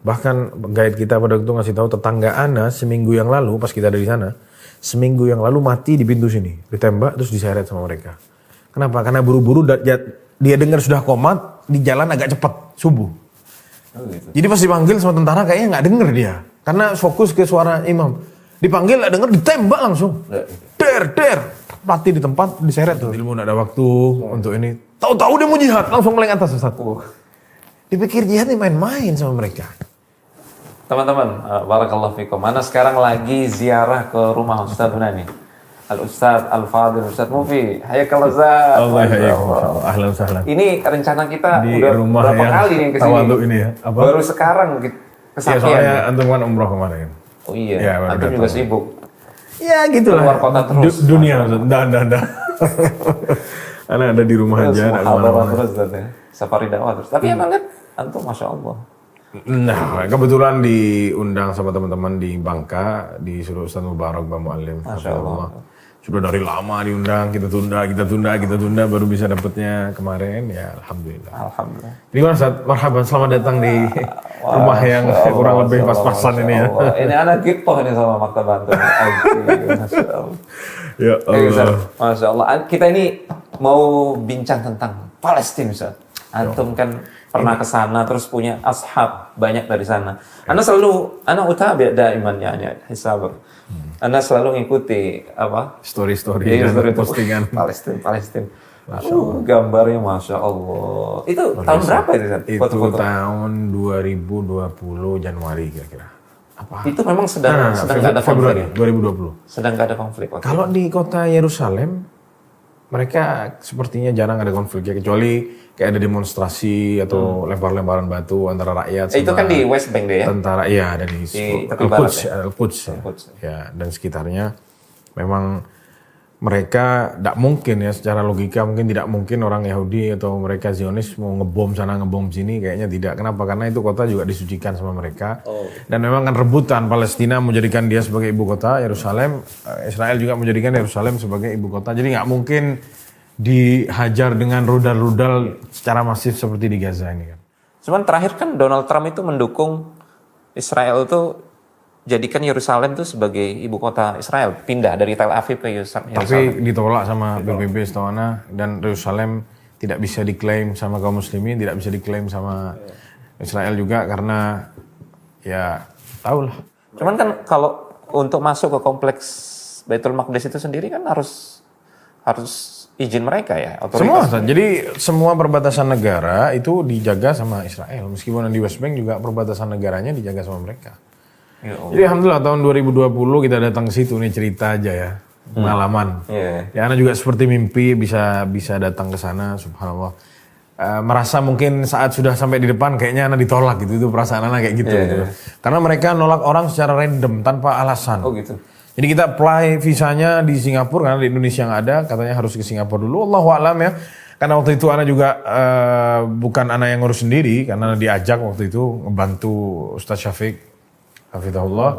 Bahkan guide kita pada waktu itu ngasih tahu tetangga Ana seminggu yang lalu pas kita ada di sana, seminggu yang lalu mati di pintu sini, ditembak terus diseret sama mereka. Kenapa? Karena buru-buru dia dengar sudah komat di jalan agak cepat subuh. Gitu. Jadi pas dipanggil sama tentara kayaknya nggak denger dia, karena fokus ke suara imam. Dipanggil nggak denger, ditembak langsung. Der, mati di tempat, diseret. Ilmu nggak ada waktu untuk ini. Tahu-tahu dia mau jihad, langsung meleng atas Ustaz. Dipikir jihad ini main-main sama mereka. Teman-teman, barakallahu fikum. Ana sekarang lagi ziarah ke rumah Ustaz nih. Al-Ustaz Al-Fadil, Ustaz Mufi. Hayakallah Ustaz. Ahlan sahlan. Ini rencana kita Di udah rumah berapa yang kali nih kesini. tawadhu ini ya. Apa? Baru sekarang Ya, kesakian. soalnya antum kan umroh kemarin. Oh iya, Ya, baru antum juga datang. sibuk. Ya gitulah. Keluar kota terus. Dunia Ustaz. Nggak. Anak ada di rumah aja, nggak kemana-mana. Terus Ustaz ya. Safari dakwah terus. Tapi emang lihat antum Masya Allah. Nah, kebetulan diundang sama teman-teman di Bangka, disuruh Ustaz Mubarak Mbak Mu'alim. Masya Allah. Sudah dari lama diundang, kita tunda, baru bisa dapetnya kemarin, ya Alhamdulillah. Alhamdulillah. Gimana Ustaz? Marhaban, selamat datang di rumah yang kurang lebih pas-pasan ini ya. Ini anak gitu ini sama Maktab Banten. Masya Allah. Ya Ustaz, Allah. Masya Allah. Kita ini mau bincang tentang Palestina Ustaz. Antum kan pernah ke sana terus punya ashab banyak dari sana. Ana utabi daiman yani hisab. Ana selalu ngikuti apa? Story dan postingan. Palestina. Gambarnya Masya Allah. Itu tahun berapa itu Ustaz? Itu Foto-foto. tahun 2020 Januari kira-kira. Apa? Itu memang sedang nggak ada Februari konflik. 2020. Sedang nggak ada konflik. waktu Kalau di kota Yerusalem, mereka sepertinya jarang ada konflik ya, kecuali kayak ada demonstrasi atau lempar-lemparan batu antara rakyat sama itu kan di West Bank deh ya? tentara. Iya, ada di tepi barat ya? Al-Quds ya. Al-Quds. Ya, dan sekitarnya. Memang mereka tidak mungkin ya, secara logika mungkin tidak mungkin orang Yahudi atau mereka Zionis mau ngebom sana ngebom sini, kayaknya tidak. Kenapa? Karena itu kota juga disucikan sama mereka. Dan memang kan rebutan, Palestina menjadikan dia sebagai ibu kota, Yerusalem, Israel juga menjadikan Yerusalem sebagai ibu kota. Jadi nggak mungkin dihajar dengan rudal-rudal secara masif seperti di Gaza ini kan. Cuman terakhir kan Donald Trump itu mendukung Israel itu jadikan Yerusalem itu sebagai ibu kota Israel, pindah dari Tel Aviv ke Yerusalem. Tapi ditolak sama PBB setawana, dan Yerusalem tidak bisa diklaim sama kaum muslimin, tidak bisa diklaim sama Israel juga karena ya tahulah. Cuman kan kalau untuk masuk ke kompleks Baitul Maqdis itu sendiri kan harus izin mereka ya, Semua, otoritas. jadi semua perbatasan negara itu dijaga sama Israel. Meskipun di West Bank juga perbatasan negaranya dijaga sama mereka. Ya Allah. Jadi alhamdulillah tahun 2020 kita datang ke situ nih, cerita aja ya, pengalaman. Iya. Ya, Ana juga seperti mimpi bisa datang ke sana, subhanallah. Merasa mungkin saat sudah sampai di depan kayaknya Ana ditolak gitu, itu perasaan Ana kayak gitu. Iya, gitu. iya. Karena mereka nolak orang secara random tanpa alasan. Oh gitu. Jadi kita apply visanya di Singapura karena di Indonesia nggak ada, katanya harus ke Singapura dulu. Allahu a'lam ya. Karena waktu itu Ana juga bukan Ana yang ngurus sendiri, karena Ana diajak waktu itu ngebantu Ustaz Syafiq hafizahullah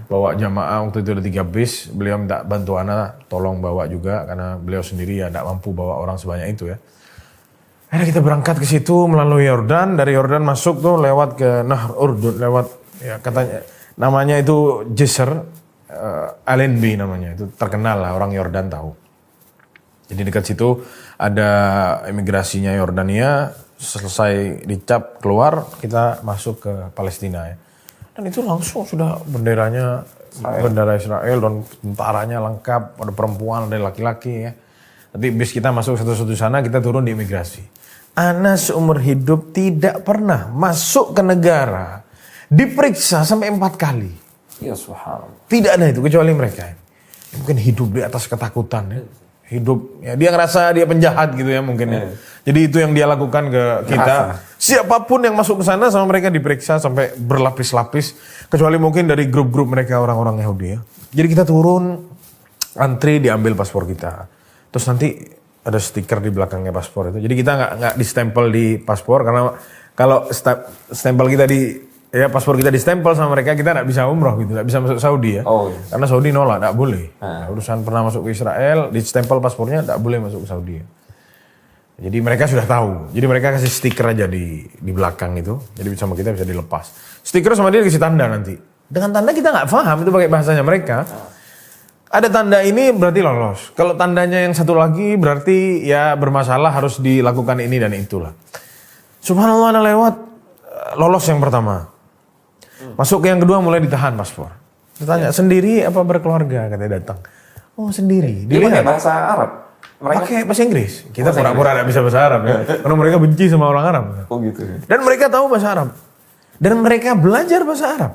bawa jamaah. Waktu itu ada 3 bis, beliau minta bantu Ana tolong bawa juga karena beliau sendiri ya tidak mampu bawa orang sebanyak itu ya. Akhirnya kita berangkat ke situ melalui Yordan, dari Yordan masuk tuh lewat ke Nahr Urdun, lewat ya katanya namanya itu Jisr. Allenby namanya, itu terkenal lah, orang Yordan tahu. Jadi dekat situ ada imigrasinya Yordania, selesai dicap keluar kita masuk ke Palestina ya. Dan itu langsung sudah bendera Israel dan tentaranya lengkap, ada perempuan, ada laki-laki ya. Tapi bis kita masuk satu-satu sana, kita turun di imigrasi. Ana seumur hidup tidak pernah masuk ke negara diperiksa sampai 4 kali. Ya subhanallah. Tidak ada itu kecuali mereka. Mungkin hidup di atas ketakutan ya. Hidup ya, dia ngerasa dia penjahat gitu ya mungkin ya. Jadi itu yang dia lakukan ke kita. Siapapun yang masuk ke sana sama mereka diperiksa sampai berlapis-lapis, kecuali mungkin dari grup-grup mereka orang-orang Yahudi ya. Jadi kita turun, antri, diambil paspor kita. Terus nanti ada stiker di belakangnya paspor itu. Jadi kita nggak distempel di paspor, karena kalau stempel kita ya paspor kita distempel sama mereka, kita nggak bisa umroh gitu, nggak bisa masuk Saudi ya. Oh, iya. Karena Saudi nolak, nggak boleh. Urusan pernah masuk ke Israel, distempel paspornya nggak boleh masuk ke Saudi. Ya. Jadi mereka sudah tahu. Jadi mereka kasih stiker aja di belakang itu. Jadi sama kita bisa dilepas. Stiker sama dia dikasih tanda nanti. Dengan tanda kita nggak paham itu pakai bahasanya mereka. Ada tanda ini berarti lolos. Kalau tandanya yang satu lagi berarti ya bermasalah, harus dilakukan ini dan itulah. Subhanallah, anak lewat lolos yang pertama. Masuk ke yang kedua mulai ditahan paspor. Ditanya sendiri apa berkeluarga, katanya datang. Oh sendiri. Dia pakai Dilihat. bahasa Arab. Mereka Pakai bahasa Inggris. Kita pura-pura tidak bisa bahasa Arab ya. Karena mereka benci sama orang Arab. oh gitu. Dan mereka tahu bahasa Arab. Dan mereka belajar bahasa Arab.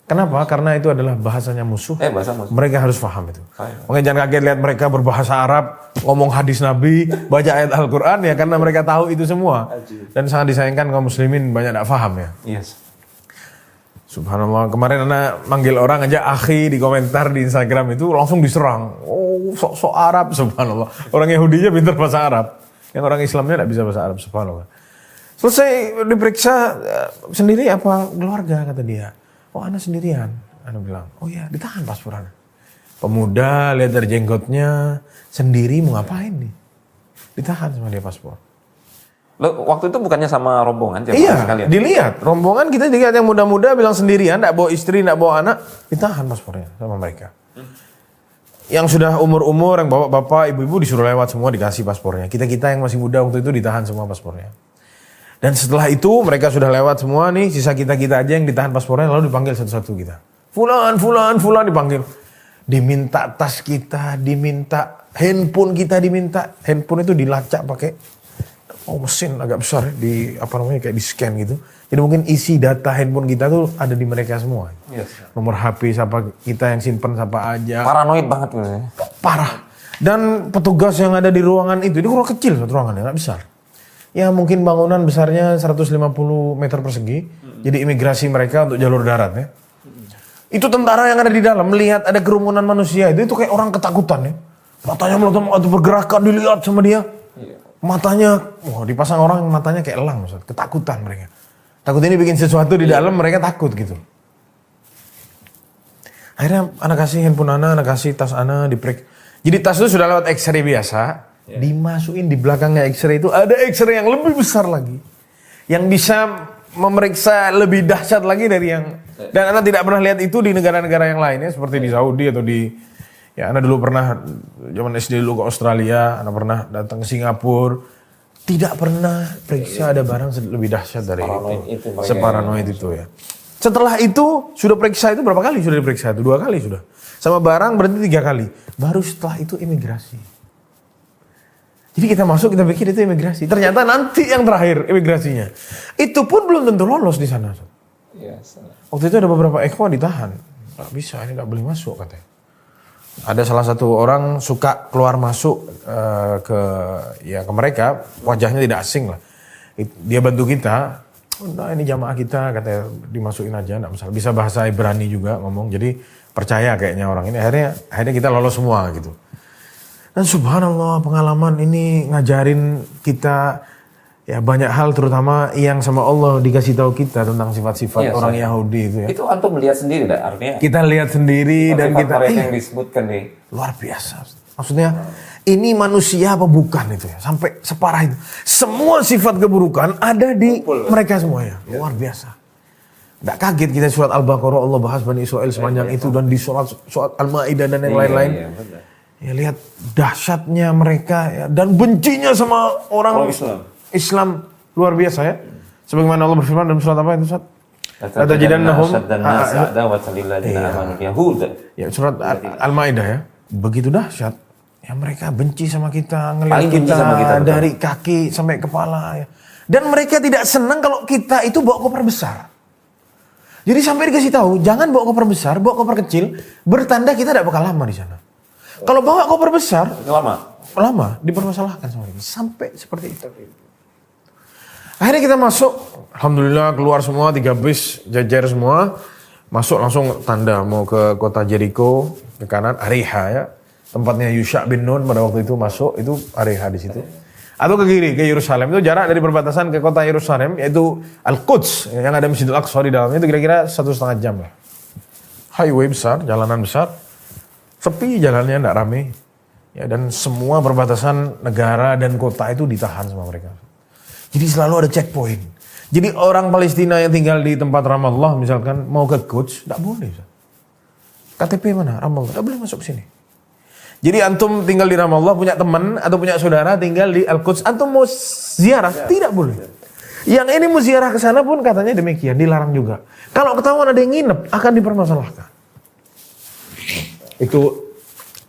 Kenapa? Karena itu adalah bahasanya musuh. Bahasa musuh. Mereka harus paham itu. Paham. Makanya jangan kaget lihat mereka berbahasa Arab, ngomong hadis Nabi, baca ayat Al-Quran ya, karena mereka tahu itu semua. Dan sangat disayangkan kaum muslimin banyak tidak paham ya. Yes. Subhanallah, kemarin anak manggil orang aja akhi di komentar di Instagram itu langsung diserang. Oh, sok-sok Arab, subhanallah. Orang Yahudinya pintar bahasa Arab. Yang orang Islamnya tidak bisa bahasa Arab, subhanallah. Selesai diperiksa, sendiri apa keluarga, kata dia. Oh, anak sendirian. Anak bilang, oh ya, ditahan paspor anak. Pemuda, lihat dari jenggotnya, sendiri mau ngapain nih? Ditahan sama dia paspor. Lo waktu itu bukannya sama rombongan? Iya, sekalian? dilihat. Rombongan kita dilihat yang muda-muda bilang sendirian, tidak bawa istri, tidak bawa anak, ditahan paspornya sama mereka. Yang sudah umur-umur, yang bawa bapak, ibu-ibu disuruh lewat semua, dikasih paspornya. Kita-kita yang masih muda waktu itu ditahan semua paspornya. Dan setelah itu mereka sudah lewat semua nih, sisa kita-kita aja yang ditahan paspornya, lalu dipanggil satu-satu kita. Fulan dipanggil. Diminta tas kita, diminta handphone kita, diminta. Handphone itu dilacak pakai mesin agak besar di kayak di scan gitu. Jadi mungkin isi data handphone kita tuh ada di mereka semua. Yes. Nomor HP siapa kita yang simpen siapa aja. Paranoid banget gitu ya. Parah. Dan petugas yang ada di ruangan itu ruang kecil, satu ruangan nggak besar. Ya mungkin bangunan besarnya 150 meter persegi. Jadi imigrasi mereka untuk jalur darat ya. Itu tentara yang ada di dalam melihat ada kerumunan manusia itu kayak orang ketakutan ya. Matanya melotot atau bergerakan dilihat sama dia. Matanya, dipasang orang matanya kayak elang, Ustaz. Ketakutan mereka. Takut ini bikin sesuatu di dalam, mereka takut gitu. Akhirnya anak kasih handphone anak kasih tas anak, jadi tas itu sudah lewat X-ray biasa, dimasukin di belakangnya X-ray itu ada X-ray yang lebih besar lagi. Yang bisa memeriksa lebih dahsyat lagi dari yang, dan anak tidak pernah lihat itu di negara-negara yang lain ya, seperti di Saudi atau di, ya, anak dulu pernah zaman SD dulu ke Australia, anak pernah datang ke Singapura, tidak pernah periksa ada barang lebih dahsyat dari itu. Separanoid itu ya. Setelah itu sudah periksa itu berapa kali sudah diperiksa itu? 2 kali sudah. Sama barang berarti 3 kali. Baru setelah itu imigrasi. Jadi kita masuk kita pikir itu imigrasi. Ternyata nanti yang terakhir imigrasinya. Itu pun belum tentu lolos di sana. Yes. Waktu itu ada beberapa ikhwan ditahan. Nggak bisa, ini nggak boleh masuk katanya. Ada salah satu orang suka keluar masuk ke mereka, wajahnya tidak asing lah. Dia bantu kita, nah ini jamaah kita, katanya dimasukin aja, enggak masalah. Bisa bahasa Ibrani juga ngomong, jadi percaya kayaknya orang ini. Akhirnya kita lolos semua gitu. Dan subhanallah pengalaman ini ngajarin kita ya banyak hal, terutama yang sama Allah dikasih tahu kita tentang sifat-sifat orang Yahudi itu ya. Itu antum melihat sendiri dah artinya. Kita lihat sendiri dan kita yang disebutkan nih luar biasa. Maksudnya ini manusia apa bukan itu ya, sampai separah itu. Semua sifat keburukan ada di mereka semuanya. Luar biasa. Nggak kaget kita surat Al-Baqarah Allah bahas Bani Israel sepanjang itu, dan di surat Al-Maidah dan yang lain-lain. Ya lihat dahsyatnya mereka ya, dan bencinya sama orang Islam luar biasa ya. Sebagaimana Allah berfirman dalam surat apa itu, Ustaz? Latajidannahum ya, surat Al-Maidah ya. Begitu dahsyat. Ya mereka benci sama kita, ngelihat kita dari kaki sampai kepala ya. Dan mereka tidak senang kalau kita itu bawa koper besar. Jadi sampai dikasih tahu, jangan bawa koper besar, bawa koper kecil, bertanda kita tidak bakal lama di sana. Kalau bawa koper besar, lama dipermasalahkan sama mereka. Sampai seperti itu. Akhirnya kita masuk, alhamdulillah keluar semua 3 bis, jajar semua. Masuk langsung tanda mau ke kota Jericho, ke kanan Ariha ya. Tempatnya Yusha bin Nun pada waktu itu masuk, itu Ariha di situ. Atau ke kiri, ke Yerusalem. Itu jarak dari perbatasan ke kota Yerusalem, yaitu Al-Quds, yang ada Masjidil Aqsa di dalamnya, itu kira-kira 1,5 jam lah. Highway besar, jalanan besar. Sepi jalannya, enggak rame. Ya, dan semua perbatasan negara dan kota itu ditahan sama mereka. Jadi selalu ada checkpoint. Jadi orang Palestina yang tinggal di tempat Ramallah misalkan mau ke Quds, tidak boleh. KTP mana? Ramallah, tidak boleh masuk ke sini. Jadi antum tinggal di Ramallah, punya teman atau punya saudara tinggal di Al-Quds, antum mau ziarah, tidak boleh. Yang ini mau ziarah ke sana pun katanya demikian, dilarang juga. Kalau ketahuan ada yang nginep, akan dipermasalahkan. Itu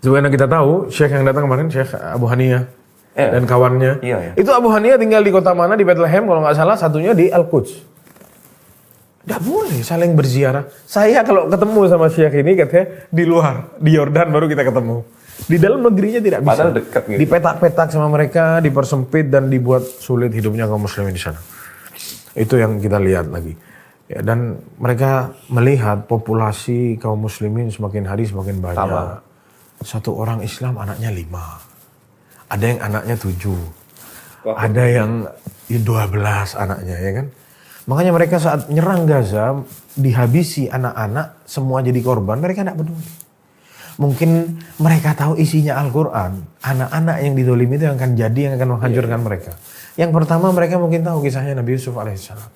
sebenarnya kita tahu, Syekh yang datang kemarin, Syekh Abu Haniyah dan kawannya. Itu Abu Haniyah tinggal di kota mana, di Bethlehem kalau nggak salah, satunya di Al-Quds. Tidak boleh saling berziarah. Saya kalau ketemu sama Syekh ini katanya di luar, di Yordan baru kita ketemu. Di dalam negerinya tidak bisa. Padahal dekat gitu. Dipetak-petak sama mereka, dipersempit dan dibuat sulit hidupnya kaum muslimin di sana. Itu yang kita lihat lagi. Ya, dan mereka melihat populasi kaum muslimin semakin hari semakin banyak. Tambah. Satu orang Islam anaknya 5. Ada yang anaknya 7. Ada yang 12 anaknya, ya kan? Makanya mereka saat nyerang Gaza, dihabisi anak-anak, semua jadi korban, mereka tidak peduli. Mungkin mereka tahu isinya Al-Quran. Anak-anak yang didolimi itu yang akan jadi, yang akan menghancurkan mereka. Yang pertama mereka mungkin tahu kisahnya Nabi Yusuf alaihissalam.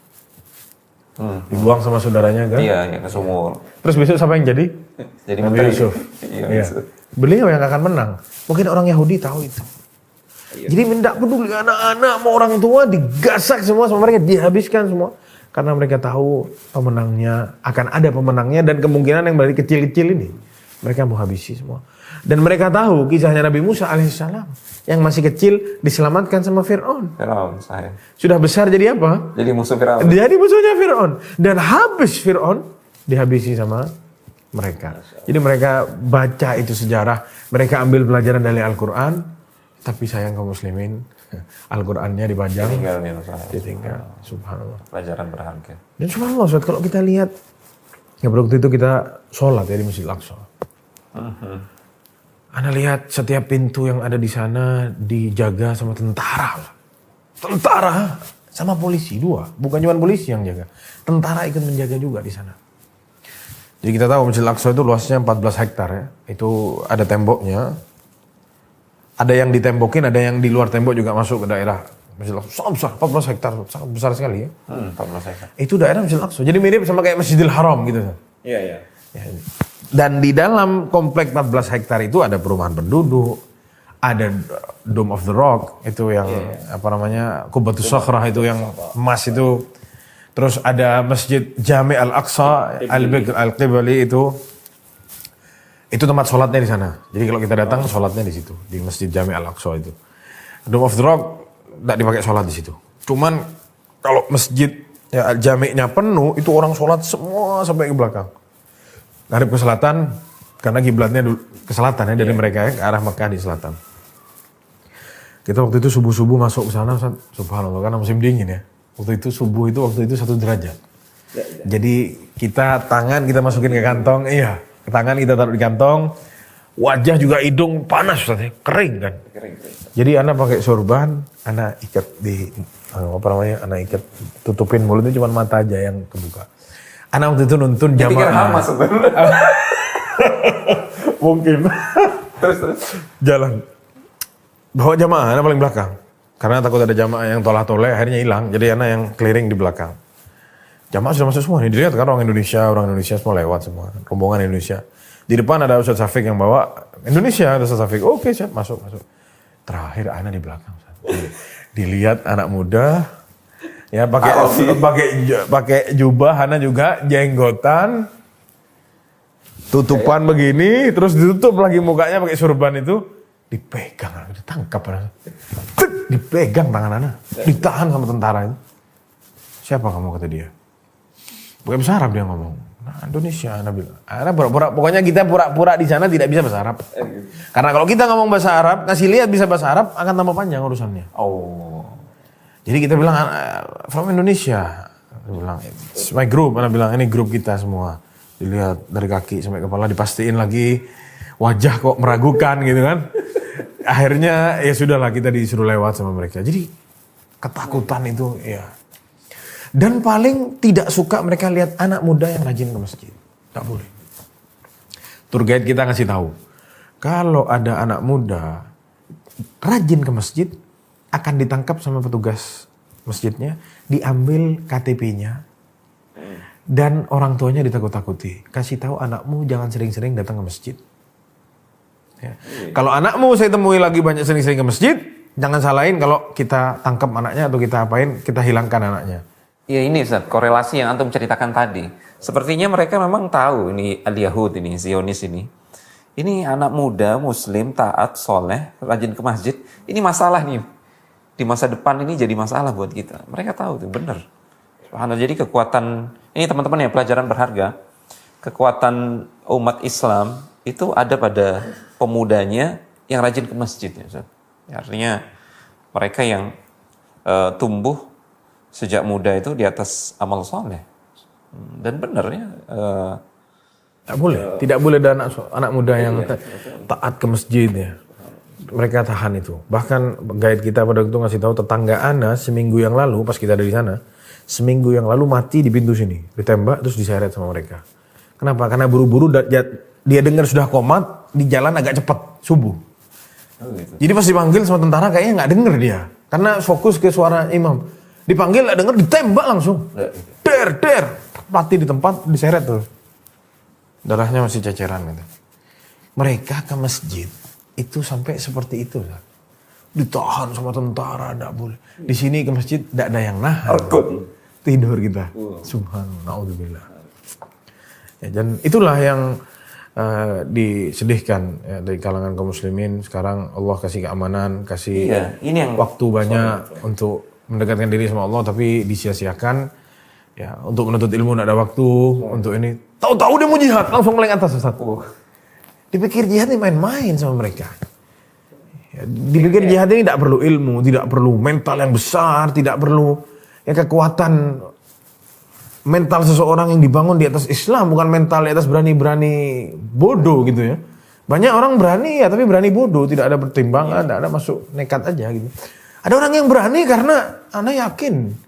Dibuang sama saudaranya kan? Iya, yang ke sumur. Terus besok siapa yang jadi? Jadi Nabi menteri. Yusuf. Iya. Beliau yang akan menang. Mungkin orang Yahudi tahu itu. Jadi tidak peduli anak-anak mau orang tua digasak semua sama mereka, dihabiskan semua. Karena mereka tahu pemenangnya, akan ada pemenangnya dan kemungkinan yang dari kecil-kecil ini. Mereka mau habisi semua. Dan mereka tahu kisahnya Nabi Musa alaihissalam. Yang masih kecil diselamatkan sama Fir'aun. Fir'aun, saya. Sudah besar jadi apa? Jadi musuh Fir'aun. Jadi musuhnya Fir'aun. Dan habis Fir'aun dihabisi sama mereka. Jadi mereka baca itu sejarah. Mereka ambil pelajaran dari Al-Quran. Tapi sayang kaum muslimin, Al-Qurannya dipajang. Ditinggal. Subhanallah. Pelajaran berharga. Dan subhanallah, Ustaz, kalau kita lihat, ya waktu itu kita sholat ya di Masjid Al-Aqsa. Anda lihat setiap pintu yang ada di sana dijaga sama tentara. Tentara sama polisi, 2. Bukan cuma polisi yang jaga. Tentara ikut menjaga juga di sana. Jadi kita tahu Masjid Al-Aqsa itu luasnya 14 hektar ya. Itu ada temboknya. Ada yang ditembokin, ada yang di luar tembok juga masuk ke daerah Masjid Al-Aqsa. Sangat besar, 14 hektar. Sangat besar sekali ya. 14 hektar. Itu daerah Masjid Al-Aqsa. Jadi mirip sama kayak Masjidil Haram gitu. Iya. Ya. Dan di dalam komplek 14 hektar itu ada perumahan penduduk, ada Dome of the Rock itu yang apa namanya Qubatus Sakhrah itu yang emas itu, terus ada Masjid Jami' Al-Aqsa Al-Qibli itu tempat sholatnya di sana. Jadi kalau kita datang sholatnya di situ di Masjid Jami' Al-Aqsa itu. Dome of the Rock tidak dipakai sholat di situ. Cuman kalau masjid ya Jami'-nya penuh itu orang sholat semua sampai ke belakang. Ngadep ke selatan, karena kiblatnya ke selatan ya dari mereka ya, ke arah Mekah di selatan. Kita waktu itu subuh-subuh masuk ke sana, subhanallah, karena musim dingin ya. Waktu itu 1 derajat. Jadi kita tangan kita masukin ke kantong, tangan kita taruh di kantong, wajah juga hidung panas, kering kan. Jadi anak pakai sorban, anak ikat di anak ikat tutupin mulutnya cuma mata aja yang kebuka. Anak waktu itu nuntun jamaah. Pikir Hamas sebenarnya. Mungkin. Terus. Jalan. Bawa jamaah, anak paling belakang. Karena takut ada jamaah yang tolah-toleh, akhirnya hilang. Jadi anak yang keliling di belakang. Jamaah sudah masuk semua nih. Dilihat kan orang Indonesia semua lewat semua. Rombongan Indonesia. Di depan ada Ustaz Syafiq yang bawa Indonesia, ada Ustaz Syafiq. Oke, siap, masuk. Terakhir anak di belakang. Dilihat anak muda. Ya pakai jubah, Hana juga jenggotan, tutupan begini, terus ditutup lagi mukanya pakai sorban itu, dipegang, ditangkap, dipegang tangan Hana, ditahan sama tentara itu. Siapa kamu kata dia? Bukan bahasa Arab dia ngomong. Nah, Indonesia, Hana bilang. Hana pura-pura, pokoknya kita pura-pura di sana tidak bisa bahasa Arab. Karena kalau kita ngomong bahasa Arab, kasih lihat bisa bahasa Arab, akan tambah panjang urusannya. Jadi kita bilang, from Indonesia. Dia bilang, it's my group. Ana bilang, ini grup kita semua. Dilihat dari kaki sampai kepala, dipastiin lagi. Wajah kok meragukan gitu kan. Akhirnya ya sudahlah kita disuruh lewat sama mereka. Jadi ketakutan itu ya. Dan paling tidak suka mereka lihat anak muda yang rajin ke masjid. Tak boleh. Tour guide kita ngasih tahu. Kalau ada anak muda rajin ke masjid, akan ditangkap sama petugas masjidnya, diambil KTP-nya, dan orang tuanya ditakut-takuti. Kasih tahu anakmu jangan sering-sering datang ke masjid. Ya. Kalau anakmu saya temui lagi banyak sering-sering ke masjid, jangan salahin kalau kita tangkap anaknya atau kita apain, kita hilangkan anaknya. Ya ini Ustaz, korelasi yang antum ceritakan tadi. Sepertinya mereka memang tahu ini al-Yahud ini, Zionis ini. Ini anak muda, muslim, taat, soleh, rajin ke masjid. Ini masalah nih. Di masa depan ini jadi masalah buat kita. Mereka tahu tuh, benar. Subhanallah, jadi kekuatan, ini teman-teman ya pelajaran berharga. Kekuatan umat Islam itu ada pada pemudanya yang rajin ke masjid. Ya, artinya mereka yang tumbuh sejak muda itu di atas amal soleh. Dan benar ya. Tidak boleh ada anak muda yang taat ke masjid ya. Mereka tahan itu. Bahkan guide kita pada waktu ngasih tahu tetangga ana seminggu yang lalu pas kita ada di sana, seminggu yang lalu mati di pintu sini, ditembak terus diseret sama mereka. Kenapa? Karena buru-buru dia dengar sudah komat, di jalan agak cepat subuh. Jadi pas dipanggil sama tentara kayaknya nggak denger dia, karena fokus ke suara imam. Dipanggil nggak denger, ditembak langsung. Der, mati di tempat, diseret terus. Darahnya masih ceceran gitu. Mereka ke masjid itu sampai seperti itu. Ditahan sama tentara, tidak boleh. Di sini ke masjid tidak ada yang nahan. Tidur kita. Subhanallah, naudzubillah. Ya, dan itulah yang disedihkan ya, dari kalangan kaum muslimin. Sekarang Allah kasih keamanan, kasih ini yang waktu banyak untuk mendekatkan diri sama Allah, tapi disia-siakan. Ya, untuk menuntut ilmu tidak ada waktu, untuk ini. Tahu-tahu dia mau jihad, langsung meleng atas Ustaz. Dipikir jihad ini main-main sama mereka. Ya, dipikir jihad ini tidak perlu ilmu, tidak perlu mental yang besar, tidak perlu ya kekuatan mental seseorang yang dibangun di atas Islam, bukan mental di atas berani-berani bodoh gitu ya. Banyak orang berani ya, tapi berani bodoh, tidak ada pertimbangan, tidak ada masuk nekat aja gitu. Ada orang yang berani karena ana yakin.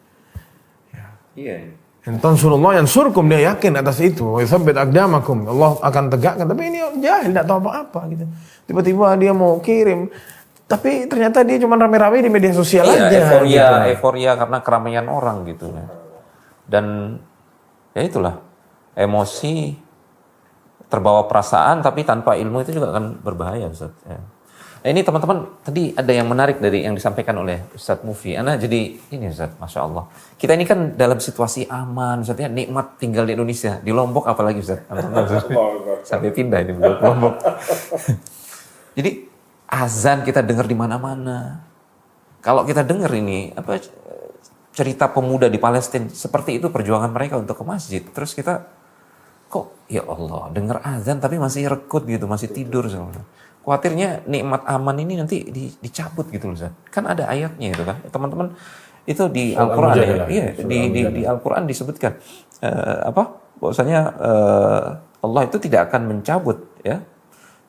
Iya. Tansurullah yansurkum, dia yakin atas itu. Wa yuthabbit aqdamakum, Allah akan tegakkan. Tapi ini jahil, tidak tahu apa-apa gitu. Tiba-tiba dia mau kirim, tapi ternyata dia cuma rame-rame di media sosial aja. Euforia karena keramaian orang gitu. Dan ya itulah, emosi, terbawa perasaan, tapi tanpa ilmu itu juga akan berbahaya Ustaz. Ya. Nah, ini teman-teman, tadi ada yang menarik dari yang disampaikan oleh Ustaz Mufi. Ana jadi ini Ustaz, Masya Allah. Kita ini kan dalam situasi aman, Ustaz ya, nikmat tinggal di Indonesia. Di Lombok apalagi Ustaz. Sampai pindah ini buat Lombok. Jadi azan kita dengar di mana-mana. Kalau kita dengar ini apa cerita pemuda di Palestina, seperti itu perjuangan mereka untuk ke masjid. Terus kita kok ya Allah, dengar azan tapi masih rekut gitu, masih tidur sebenarnya. Khawatirnya nikmat aman ini nanti dicabut gitu loh Ustaz. Kan ada ayatnya itu kan. Teman-teman itu di Al-Qur'an ya. Iya, di Al-Qur'an disebutkan bahwasanya Allah itu tidak akan mencabut ya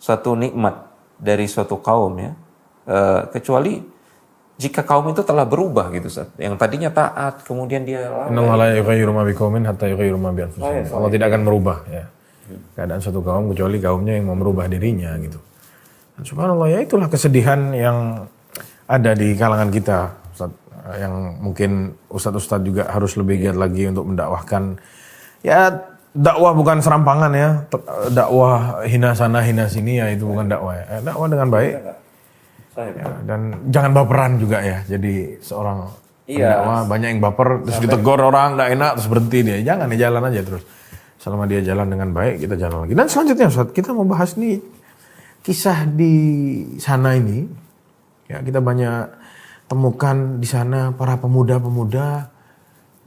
suatu nikmat dari suatu kaum ya. Kecuali jika kaum itu telah berubah gitu Ustaz. Yang tadinya taat kemudian dia Allah tidak akan merubah ya keadaan suatu kaum kecuali kaumnya yang mau merubah dirinya gitu. Subhanallah, ya itulah kesedihan yang ada di kalangan kita, Ustaz, yang mungkin Ustaz-Ustaz juga harus lebih giat lagi untuk mendakwahkan. Ya dakwah bukan serampangan ya, dakwah hina sana hina sini ya itu bukan dakwah ya. Dakwah dengan baik. Ya, dan jangan baperan juga ya. Jadi seorang dakwah banyak yang baper terus ditegur orang nggak enak terus berhenti dia. Jangan ya, jalan aja terus. Selama dia jalan dengan baik kita jalan lagi. Dan selanjutnya Ustaz, kita mau bahas nih kisah di sana ini, ya kita banyak temukan di sana para pemuda-pemuda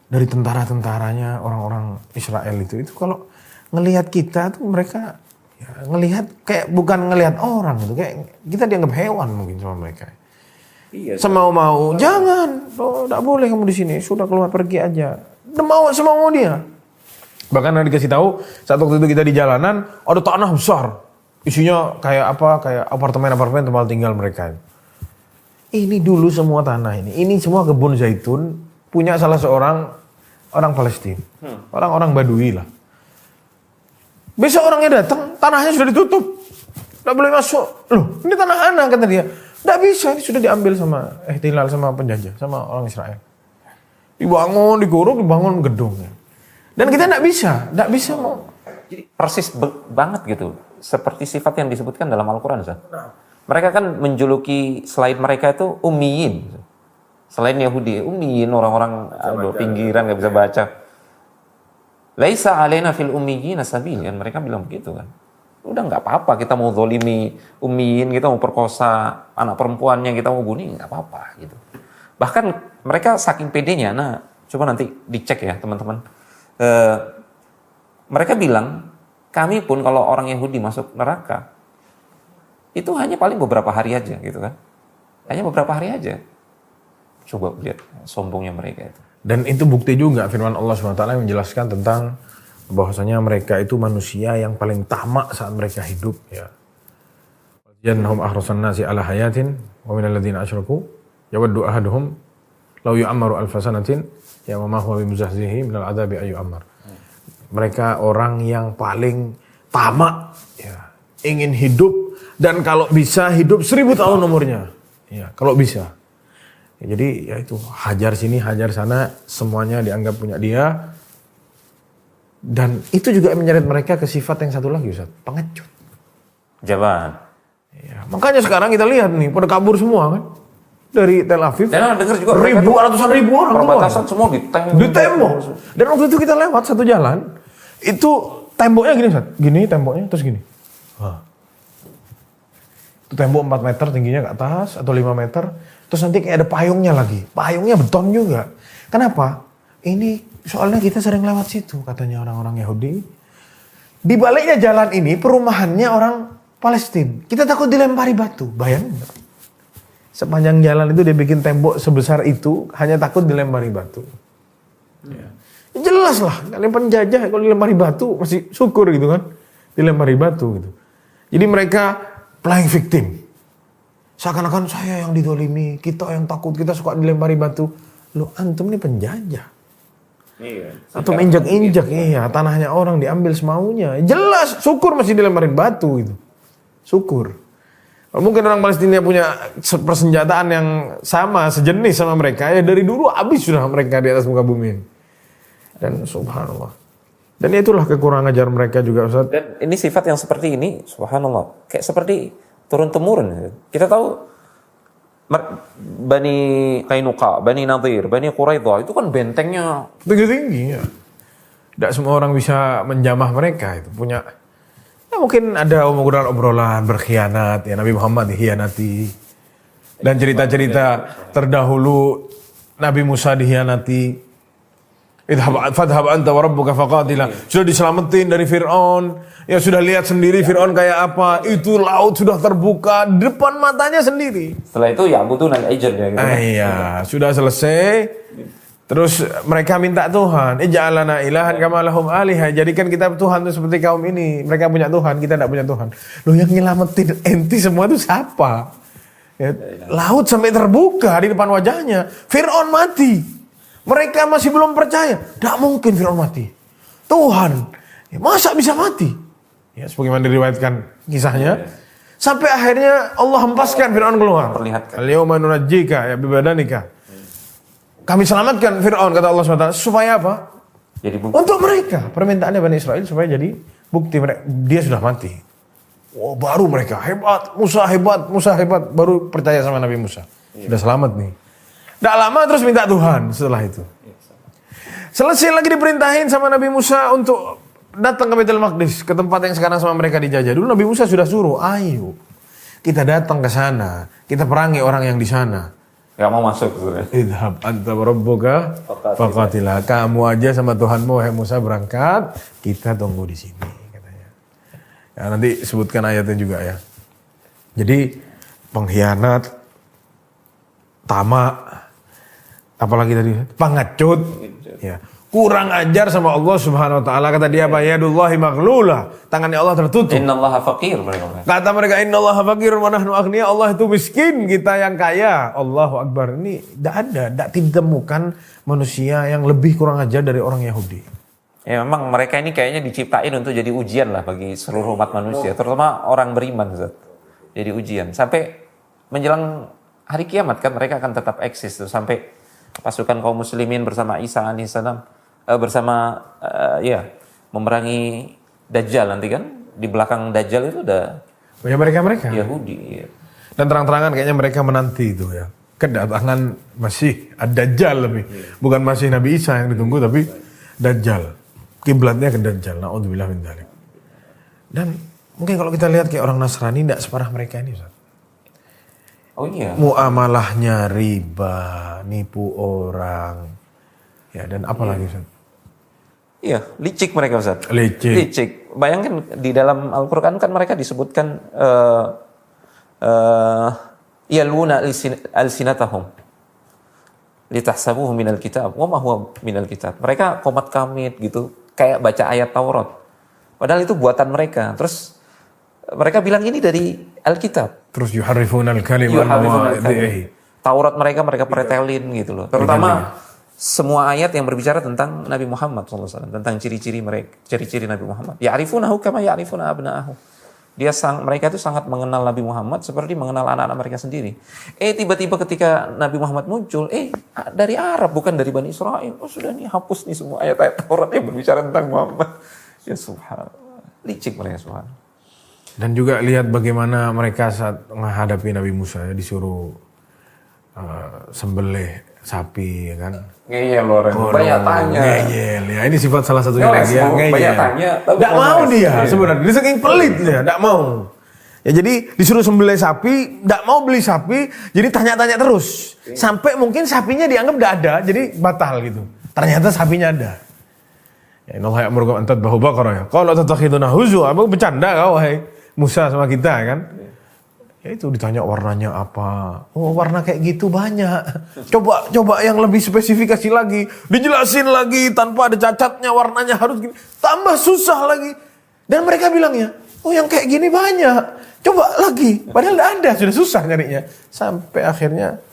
dari tentara-tentaranya orang-orang Israel itu kalau ngelihat kita tuh mereka ya, ngelihat kayak bukan ngelihat orang gitu, kayak kita dianggap hewan mungkin sama mereka. Iya. Semau-mau, jangan, tidak boleh kamu di sini, sudah keluar pergi aja. Mau semau dia. Bahkan dikasih tahu saat waktu itu kita di jalanan ada tanah besar. Isinya kayak apartemen tempat tinggal mereka. Ini dulu semua tanah ini semua kebun zaitun punya salah seorang orang Palestina, orang-orang Badui lah. Besok orangnya datang, tanahnya sudah ditutup, Nggak boleh masuk. Loh, ini tanah ana kata dia. Nggak bisa, ini sudah diambil sama ihtilal, sama penjajah, sama orang Israel. Dibangun, digorok, dibangun gedung. Dan kita nggak bisa mau. Jadi persis banget gitu. Seperti sifat yang disebutkan dalam Al-Quran, Ustaz. Mereka kan menjuluki selain mereka itu ummiyin. Selain Yahudi, ummiyin, orang-orang pinggiran nggak bisa baca. Laisa alaina fil ummiyina sabil, kan mereka bilang begitu kan. Udah nggak apa-apa kita mau zolimi ummiyin, kita mau perkosa anak perempuannya, kita mau bunuh, nggak apa-apa gitu. Bahkan mereka saking pedenya, nah coba nanti dicek ya teman-teman. Mereka bilang, kami pun kalau orang Yahudi masuk neraka, itu hanya paling beberapa hari aja gitu kan. Hanya beberapa hari aja. Coba lihat sombongnya mereka itu. Dan itu bukti juga firman Allah SWT yang menjelaskan tentang bahwasanya mereka itu manusia yang paling tamak saat mereka hidup ya. Jannahum ahrasan nasi ala hayatin wa minal ladzina asyraku yawaddu ahaduhum law yu'ammaru alfa sanatin ya ma huwa bimuzahzihi minal adzabi ayu ammar. Mereka orang yang paling tamak ya, ingin hidup dan kalau bisa hidup 1000 tahun umurnya. Ya, kalau bisa. Ya, jadi ya itu hajar sini, hajar sana, semuanya dianggap punya dia. Dan itu juga menyeret mereka ke sifat yang satu lagi, Ustaz, pengecut. Jalan. Ya, makanya sekarang kita lihat nih, pada kabur semua kan. Dari Tel Aviv. Dan dengar juga ratusan ribu orang perbatasan semua ditembok. Dan waktu itu kita lewat satu jalan, itu temboknya gini, Ustaz. Gini temboknya, terus gini. Itu tembok 4 meter tingginya ke atas, atau 5 meter. Terus nanti kayak ada payungnya lagi. Payungnya beton juga. Kenapa? Ini soalnya kita sering lewat situ, katanya orang-orang Yahudi. Di baliknya jalan ini, perumahannya orang Palestina. Kita takut dilempari batu. Bayangin. Sepanjang jalan itu dia bikin tembok sebesar itu, hanya takut dilempari batu. Ya. Jelas lah, kalian penjajah kalau dilempari batu masih syukur gitu kan. Dilempari batu gitu. Jadi mereka playing victim. Seakan-akan saya yang didolimi, kita yang takut, kita suka dilempari batu. Loh, antum ini penjajah. Iya. Atau injak-injak, iya, tanahnya orang diambil semaunya. Jelas, syukur masih dilemparin batu gitu. Syukur. Mungkin orang Palestina punya persenjataan yang sama, sejenis sama mereka. Ya dari dulu habis sudah mereka di atas muka bumi ini. Dan subhanallah. Dan itulah kekurangan ajar mereka juga, Ustaz. Dan ini sifat yang seperti ini, subhanallah. Kayak seperti turun-temurun. Kita tahu Bani Qainuqa, Bani Nadir, Bani Quraidah itu kan bentengnya tinggi-tinggi ya. Tidak semua orang bisa menjamah mereka itu punya. Ya mungkin ada obrolan berkhianat ya, Nabi Muhammad dikhianati. Dan cerita-cerita terdahulu Nabi Musa dikhianati. Fadhhab anta wa rabbuka faqatila. Sudah diselamatin dari Fir'aun. Ya sudah lihat sendiri Fir'aun kayak apa. Itu laut sudah terbuka depan matanya sendiri. Setelah itu ya butuh al-ijr ya gitu. Iya, sudah selesai. Terus mereka minta Tuhan, ij'alana ilahan kama lahum alihah. Jadikan kita Tuhan itu seperti kaum ini. Mereka punya Tuhan, kita tidak punya Tuhan. Loh, yang nyelamatin enti semua itu siapa? Ya, laut sampai terbuka di depan wajahnya. Fir'aun mati. Mereka masih belum percaya. Tidak mungkin Fir'aun mati. Tuhan, ya, masa bisa mati? Ya, sebagaimana diriwayatkan kisahnya. Sampai akhirnya Allah hempaskan Fir'aun keluar. Perlihatkan. Al-yawma nunajjika ya bibadanika. Kami selamatkan Fir'aun, kata Allah SWT. Supaya apa? Jadi bukti. Untuk mereka. Permintaannya Bani Israel supaya jadi bukti mereka. Dia sudah mati. Oh, baru mereka hebat. Musa hebat. Baru percaya sama Nabi Musa. Sudah selamat nih. Tidak lama terus minta Tuhan setelah itu. Selesai lagi diperintahin sama Nabi Musa untuk datang ke Baitul Maqdis. Ke tempat yang sekarang sama mereka dijajah. Dulu Nabi Musa sudah suruh, ayo kita datang ke sana. Kita perangi orang yang di sana. Gak mau masuk sebenarnya. Idhab anta rabbuka faqatila. Kamu aja sama Tuhanmu wahai Musa berangkat, kita tunggu di sini katanya. Ya, nanti sebutkan ayatnya juga ya. Jadi pengkhianat, tamak, apalagi tadi pengecut, ya. Kurang ajar sama Allah Subhanahu wa taala. Kata dia, yadullahi maghlula. Tangannya Allah tertutup. Innallaha faqir mereka. Kata mereka, innallaha faqir wa nahnu aghnia. Allah itu miskin, kita yang kaya. Allahu Akbar. Ini tidak ditemukan manusia yang lebih kurang ajar dari orang Yahudi. Ya memang mereka ini kayaknya diciptain untuk jadi ujian lah bagi seluruh umat manusia, terutama orang beriman, Ustaz. Jadi ujian sampai menjelang hari kiamat kan mereka akan tetap eksis tuh, sampai pasukan kaum muslimin bersama Isa alaihissalam memerangi Dajjal nanti kan. Di belakang Dajjal itu ada Ya mereka. Yahudi. Ya. Dan terang-terangan kayaknya mereka menanti itu ya. Kedatangan Masih Ad-Dajjal lebih. Bukan Masih Nabi Isa yang ditunggu tapi Dajjal. Kiblatnya ke Dajjal. Na'udzubillah min dzalik. Dan mungkin kalau kita lihat kayak orang Nasrani tidak separah mereka ini, Ustaz. Oh iya. Muamalahnya riba, nipu orang. Ya, dan apa lagi, Ustaz? Iya, licik mereka, Ustaz. Licik. Bayangkan di dalam Al-Qur'an kan mereka disebutkan yaluna alsinatahum litahsabuhu minal kitab wa ma huwa minal kitab. Mereka komat kamit gitu, kayak baca ayat Taurat. Padahal itu buatan mereka. Terus mereka bilang ini dari Alkitab. Terus yuharrifunal kalim an mawadhi'i. Taurat mereka pretelin gitu loh. Terutama semua ayat yang berbicara tentang Nabi Muhammad SAW, tentang ciri-ciri mereka, ciri-ciri Nabi Muhammad. Ya'rifunahu kama ya'rifuna abna'ahu. Mereka itu sangat mengenal Nabi Muhammad seperti mengenal anak-anak mereka sendiri. Tiba-tiba ketika Nabi Muhammad muncul, dari Arab bukan dari Bani Israel. Oh sudah nih, hapus nih semua ayat-ayat Taurat yang berbicara tentang Muhammad. Ya subhanallah. Licik mereka, subhanallah. Dan juga lihat bagaimana mereka saat menghadapi Nabi Musa ya, disuruh sembelih sapi ya kan. Ngeyel orang, banyak tanya. Ngeyel ya, ini sifat salah satunya lagi ya, ngeyel. Banyak tanya. Tidak mau dia sebenarnya, dia saking pelit dia, tidak mau. Ya jadi disuruh sembelih sapi, tidak mau beli sapi, jadi tanya-tanya terus. Sampai mungkin sapinya dianggap tidak ada, jadi batal gitu. Ternyata sapinya ada. Ya Allah ya'murukum an tadbahu baqarah ya. Kalau tattakhiduna huzwa, apa bercanda kau wahai Musa sama kita kan? Ya itu ditanya warnanya apa. Oh warna kayak gitu banyak. Coba yang lebih spesifikasi lagi. Dijelasin lagi tanpa ada cacatnya warnanya harus gini. Tambah susah lagi. Dan mereka bilangnya, oh yang kayak gini banyak. Coba lagi. Padahal tidak ada, sudah susah nyarinya. Sampai akhirnya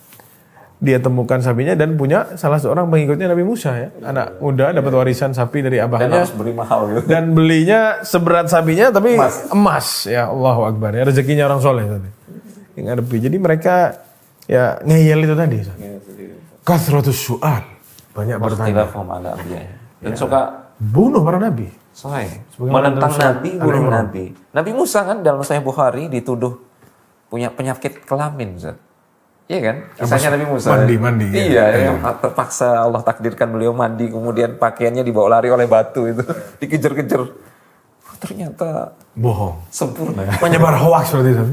dia temukan sapinya dan punya salah seorang pengikutnya Nabi Musa ya. Anak muda dapat warisan sapi dari abahnya. Dan harus beri mahal gitu. Dan belinya seberat sapinya tapi emas. Ya Allahu Akbar. Ya rezekinya orang soleh tadi. Yang ngadepi. Jadi mereka ya ngeyel itu tadi. Kathratus su'al. Banyak bertanya. Dan suka bunuh para nabi. Menentang Nabi, bunuh Nabi. Nabi Musa kan dalam Sahih Bukhari dituduh punya penyakit kelamin, Ustaz. Iya kan? Kisahnya Nabi Musa. Mandi. Iya, terpaksa Allah takdirkan beliau mandi, kemudian pakaiannya dibawa lari oleh batu itu, dikejar-kejar. Oh, ternyata bohong. Sempurna. Menyebar hoaks seperti itu.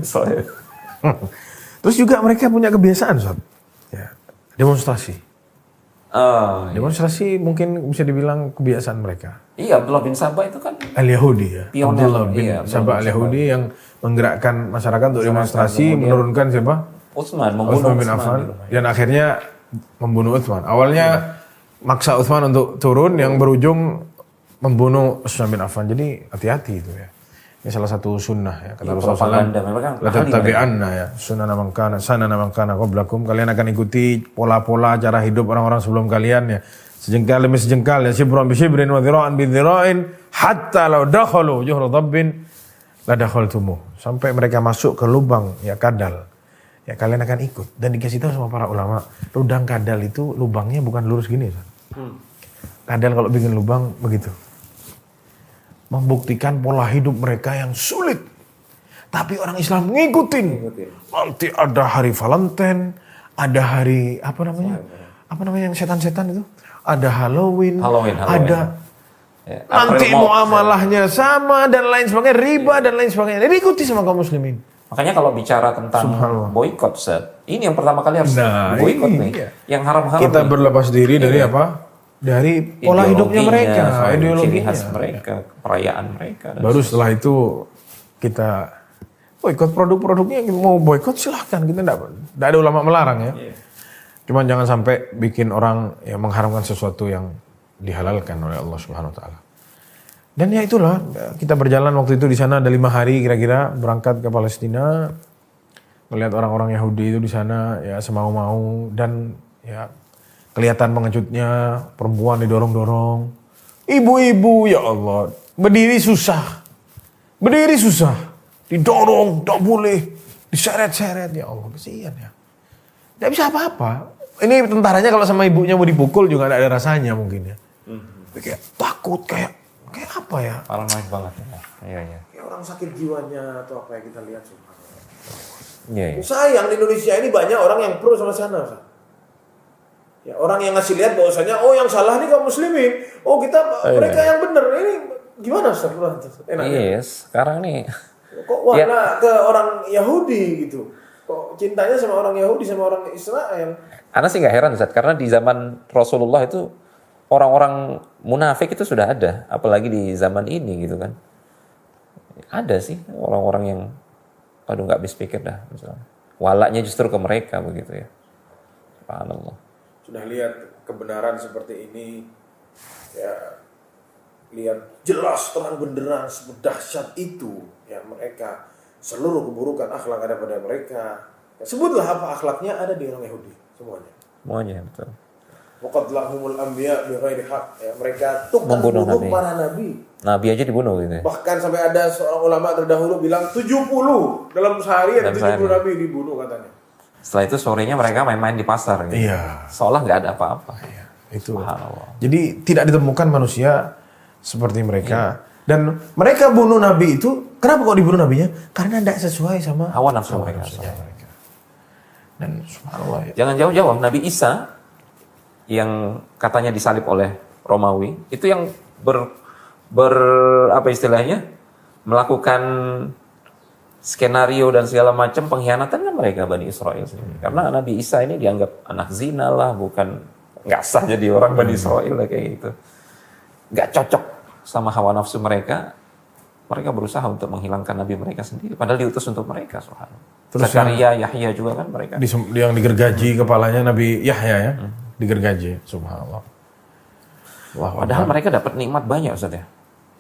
Terus juga mereka punya kebiasaan, Sob. Ya, demonstrasi. Demonstrasi mungkin bisa dibilang kebiasaan mereka. Iya, Abdullah bin Sabah itu kan Al-Yahudi ya. Pionir. Abdullah bin Sabah Al-Yahudi yang menggerakkan masyarakat untuk demonstrasi, menurunkan siapa? Utsman bin Affan dan akhirnya membunuh Utsman. Awalnya maksa Utsman untuk turun yang berujung membunuh Utsman bin Affan. Jadi hati-hati itu ya. Ini salah satu sunnah ya. Kata Rasulullah SAW, la tattabi'anna ya sunnana man kana qablakum. Kalian akan ikuti pola-pola cara hidup orang-orang sebelum kalian ya. Sejengkal demi sejengkal ya, shibran bi shibrin wa dhira'an bi dhira'in hatta law dakhalu juhra dhabbin la dakhaltumuh. Sampai mereka masuk ke lubang ya kadal. Ya kalian akan ikut. Dan dikasih tahu sama para ulama, rudang kadal itu lubangnya bukan lurus gini. Kadal kalau bikin lubang begitu. Membuktikan pola hidup mereka yang sulit. Tapi orang Islam ngikutin. Nanti ada hari Valentine, ada hari apa namanya yang setan-setan itu? Ada Halloween. Ada nanti muamalahnya sama dan lain sebagainya, riba dan lain sebagainya. Jadi ikuti sama kaum muslimin. Makanya kalau bicara tentang boykot, ini yang pertama kali harus boykot nih. Iya. Yang haram-haram. Kita berlepas diri dari apa? Dari pola hidupnya mereka, ciri khas mereka, perayaan mereka. Baru setelah itu kita boykot produk-produknya. Mau boykot silahkan, kita tidak ada ulama melarang ya. Cuman jangan sampai bikin orang yang mengharamkan sesuatu yang dihalalkan oleh Allah Subhanahu Wa Taala. Dan ya itulah, kita berjalan waktu itu di sana ada 5 hari kira-kira berangkat ke Palestina, melihat orang-orang Yahudi itu di sana ya semau-mau dan ya kelihatan pengejutnya, perempuan didorong-dorong, Ibu-ibu ya Allah, berdiri susah. Didorong, tak boleh. Diseret-seret ya Allah, kesian ya. Tidak bisa apa-apa. Ini tentaranya kalau sama ibunya mau dipukul juga tidak ada rasanya mungkin ya. Kayak takut, kayak apa ya? Paranoid banget ya. Iya. Kayak orang sakit jiwanya atau apa yang kita lihat. Iya. Sayang di Indonesia ini banyak orang yang pro sama sana. Ustaz. Ya, orang yang ngasih lihat bahwasanya yang salah nih kaum muslimin. Mereka yang benar. Ini gimana Ustaz? Enaknya. Iya, sekarang nih. Kok warna ke orang Yahudi gitu? Kok cintanya sama orang Yahudi sama orang Israel? Ana sih nggak heran Ustaz, karena di zaman Rasulullah itu orang-orang munafik itu sudah ada, apalagi di zaman ini gitu kan. Ada sih orang-orang yang nggak habis pikir dah misalnya. Walaknya justru ke mereka begitu ya. Subhanallah. Sudah lihat kebenaran seperti ini, ya lihat jelas terang benderang sedahsyat itu, ya mereka seluruh keburukan akhlak ada pada mereka. Ya, sebutlah apa akhlaknya ada di orang Yahudi semuanya. Semuanya betul. Waqatlahumul anbiya bighairi haq. Ya, mereka Membunuh nabi. para nabi. Nabi aja dibunuh gitu ya. Bahkan sampai ada seorang ulama terdahulu bilang 70 dalam sehari ada 70 nabi dibunuh katanya. Setelah itu sorenya mereka main-main di pasar gitu. Iya. Seolah nggak ada apa-apa. Iya, itu. Subhanallah. Jadi tidak ditemukan manusia seperti mereka. Dan mereka bunuh nabi itu, kenapa kok dibunuh nabinya? Karena tidak sesuai sama Hawa nafsu mereka. Dan subhanallah ya. Jangan jauh-jauh, Nabi Isa yang katanya disalib oleh Romawi, itu yang apa istilahnya? Melakukan skenario dan segala macam pengkhianatan kan mereka Bani Israel sendiri. Karena Nabi Isa ini dianggap anak zina lah, bukan nggak sah jadi orang Bani Israel lah kayak gitu. Nggak cocok sama hawa nafsu mereka. Mereka berusaha untuk menghilangkan nabi mereka sendiri, padahal diutus untuk mereka. Terus Zakaria, Yahya juga kan mereka. Yang digergaji kepalanya Nabi Yahya ya, digergaji, subhanallah. Padahal mereka dapat nikmat banyak Ustaz ya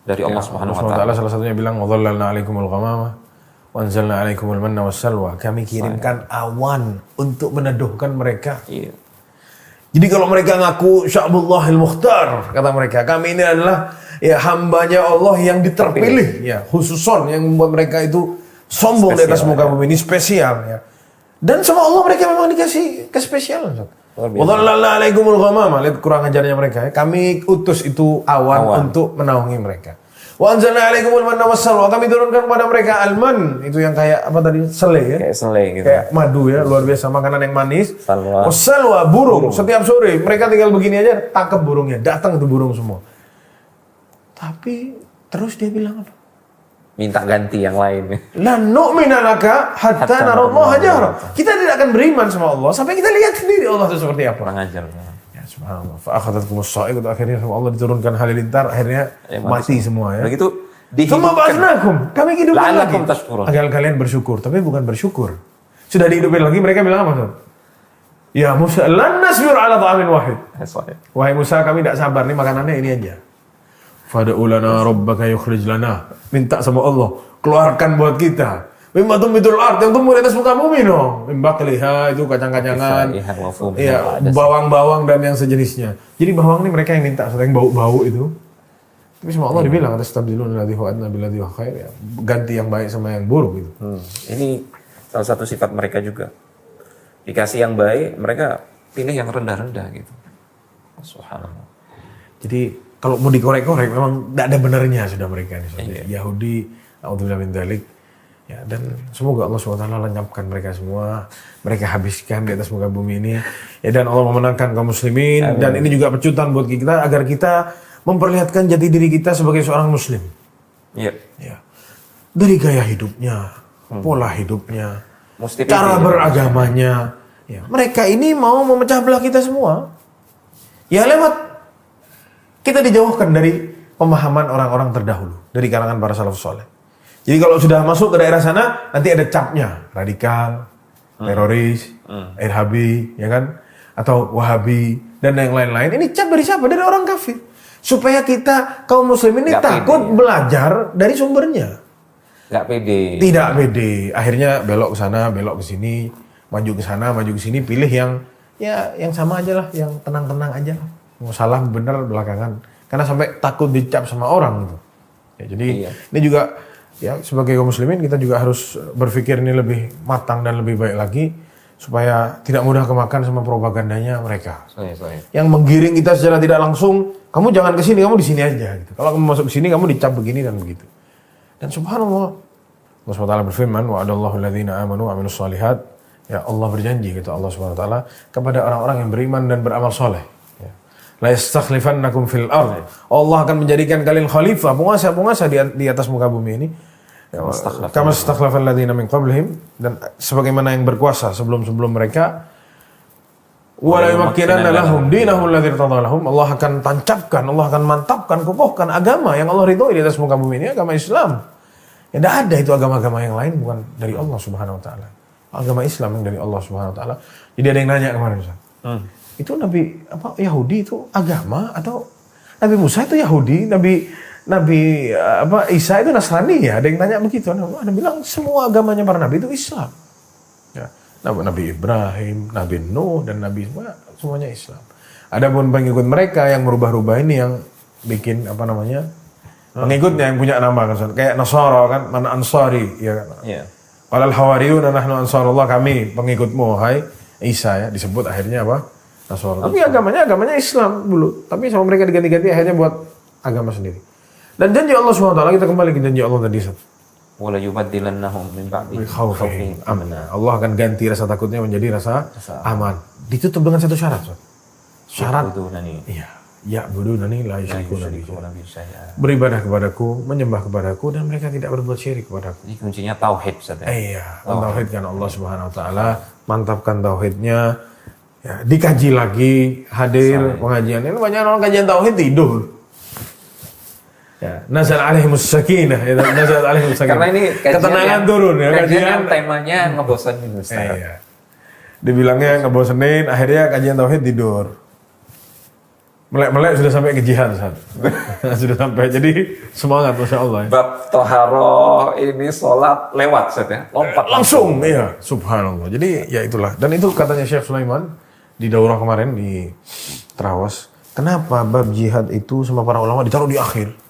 dari Allah Subhanahu wa taala. Salah satunya bilang wadhallalna 'alaikumul ghamama wa anzalna 'alaikumul manna wassalwa. Kami kirimkan awan untuk meneduhkan mereka. Iya. Jadi kalau mereka ngaku Sya'bullahil Mukhtar, kata mereka, kami ini adalah ya hambanya Allah yang diterpilih, ya khususon yang membuat mereka itu sombong di atas muka bumi ini, spesial ya. Dan sama Allah mereka memang dikasih kespesialan. Wadhallalna 'alaikumul ghamama, lihat kurang ajarnya mereka ya. Kami utus itu awan untuk menaungi mereka. Wa anzalna 'alaikumul manna wassalwa, kami turunkan kepada mereka alman, itu yang kayak apa tadi? Selai ya. Kayak selai gitu. Kayak madu ya, luar biasa makanan yang manis. Salwa. Wassalwa, burung. Setiap sore mereka tinggal begini aja, tangkap burungnya, datang itu burung semua. Tapi terus dia bilang apa? Minta ganti yang lain. Lan nu'mina laka hatta narallaha jahra. Kita tidak akan beriman sama Allah sampai kita lihat sendiri Allah itu seperti apa. Kurang ajar. Ya subhanallah. Fa akhadhatkumus sa'iqah, akhirnya sama Allah diturunkan halilintar, akhirnya mati semua ya. Begitu Tsumma ba'atsnakum, kami hidupkan lagi la'allakum tashkurun. agar kalian bersyukur, tapi bukan bersyukur. Sudah dihidupin lagi, mereka bilang apa tuh? Ya Musa, lan nasbir ala ta'amin wahid. Wahai Musa, kami tidak sabar nih makanannya ini aja. Fad'u lana rabbaka yukhrij lana. Minta sama Allah, keluarkan buat kita. Mimma tumbitul ard, yang tumbuh di atas muka bumi no. Mimbaqliha, itu kacang-kacangan. Iya, bawang-bawang dan yang sejenisnya. Jadi bawang ini mereka yang minta, yang bau-bau itu. Tapi sama Allah dibilang, atastabdiluna alladhi huwa adna billadhi huwa khair, ya. Ganti yang baik sama yang buruk gitu. Ini salah satu sifat mereka juga. Dikasih yang baik, mereka pilih yang rendah-rendah gitu. Subhanallah. Jadi kalau mau dikorek-korek memang tidak ada benarnya sudah mereka ini. Yahudi, a'udzubillahi min dzalik. Ya, dan semoga Allah SWT lenyapkan mereka semua, mereka habiskan di atas muka bumi ini. Ya, dan Allah memenangkan kaum muslimin. Amin. Dan ini juga pecutan buat kita agar kita memperlihatkan jati diri kita sebagai seorang muslim. Iya. Ya. Dari gaya hidupnya, pola hidupnya, cara beragamanya. Ya. Mereka ini mau memecah belah kita semua. Ya lewat kita dijauhkan dari pemahaman orang-orang terdahulu, dari kalangan para salafus saleh. Jadi kalau sudah masuk ke daerah sana, nanti ada capnya, radikal, teroris, irhabi, ya kan, atau wahabi dan yang lain-lain. Ini cap dari siapa? Dari orang kafir. Supaya kita kaum muslim ini takut belajar dari sumbernya. Nggak pede. Tidak pede. Akhirnya belok ke sana, belok ke sini, maju ke sana, maju ke sini, pilih yang sama aja lah, yang tenang-tenang aja lah. Mau salah benar belakangan Karena sampai takut dicap sama orang gitu. Ya, jadi ini juga ya sebagai kaum muslimin kita juga harus berpikir ini lebih matang dan lebih baik lagi supaya tidak mudah kemakan sama propagandanya mereka. Yang menggiring kita secara tidak langsung, kamu jangan ke sini, kamu di sini aja gitu. Kalau kamu masuk ke sini kamu dicap begini dan begitu. Dan subhanallah, Allah SWT berfirman, wa'adallahu alladhina amanu wa amilus shalihat. Ya Allah berjanji kata Allah SWT kepada orang-orang yang beriman dan beramal soleh. La yastakhlifannakum fil ard. Allah akan menjadikan kalian khalifah, penguasa di atas muka bumi ini. Kama istakhlafal ladzina min qablihim, dan sebagaimana yang berkuasa sebelum-sebelum mereka. Wa la yumakkinanna lahum dinahum alladzi irtada lahum. Allah akan tancapkan, Allah akan mantapkan, kokohkan agama yang Allah ridhoi di atas muka bumi ini, agama Islam. Ya tidak ada itu agama-agama yang lain bukan dari Allah Subhanahu wa taala. Agama Islam yang dari Allah Subhanahu wa taala. Jadi ada yang nanya kemarin, Ustaz. Itu Nabi Yahudi itu agama atau Nabi Musa itu Yahudi, Nabi Isa itu Nasrani ya? Ada yang tanya begitu. Ada bilang semua agamanya para nabi itu Islam. Ya, Nabi Ibrahim, Nabi Nuh dan Nabi semuanya Islam. Adapun pengikut mereka yang merubah-rubah ini yang bikin pengikutnya yang punya nama kan, kayak Nasara kan, mana Ansari ya kan. Qalal hawariyun nahnu ansarullah, kami pengikutmu hai Isa ya, disebut akhirnya apa? Nasara. Tapi agamanya Islam dulu. Tapi sama mereka diganti-ganti akhirnya buat agama sendiri. Dan janji Allah SWT, kita kembali ke janji Allah tadi. Wala yubaddilannahum min ba'di khawfihim amna. Allah akan ganti rasa takutnya menjadi rasa aman. Ditutup dengan satu syarat. Syarat. Iya. Ya'budunani la yusyrikuna bi syai'a. Beribadah kepadaku, menyembah kepadaku dan mereka tidak berbuat syirik kepadaku. Ini kuncinya tauhid saja. Iya, mentauhidkan Allah Subhanahu wa taala, mantapkan tauhidnya. Ya, dikaji lagi, hadir pengajian. Ini banyak orang kajian tauhid tidur. Ya, nazal alaihimus sakinah, nazal alaihimus sakinah. Karena ini ketenangan turun ya, kajian temanya ngebosenin Ustaz. Iya. Dibilangnya ngebosenin, akhirnya kajian tauhid tidur. Melek-melek sudah sampai ke jihad, Ustaz. Sudah sampai, jadi semangat Masya Allah ya. Bab toharoh ini sholat lewat Ustaz ya, lompat langsung. Iya, subhanallah. Jadi ya itulah. Dan itu katanya Syekh Sulaiman di daurah kemarin di Trawas. Kenapa bab jihad itu sama para ulama ditaruh di akhir?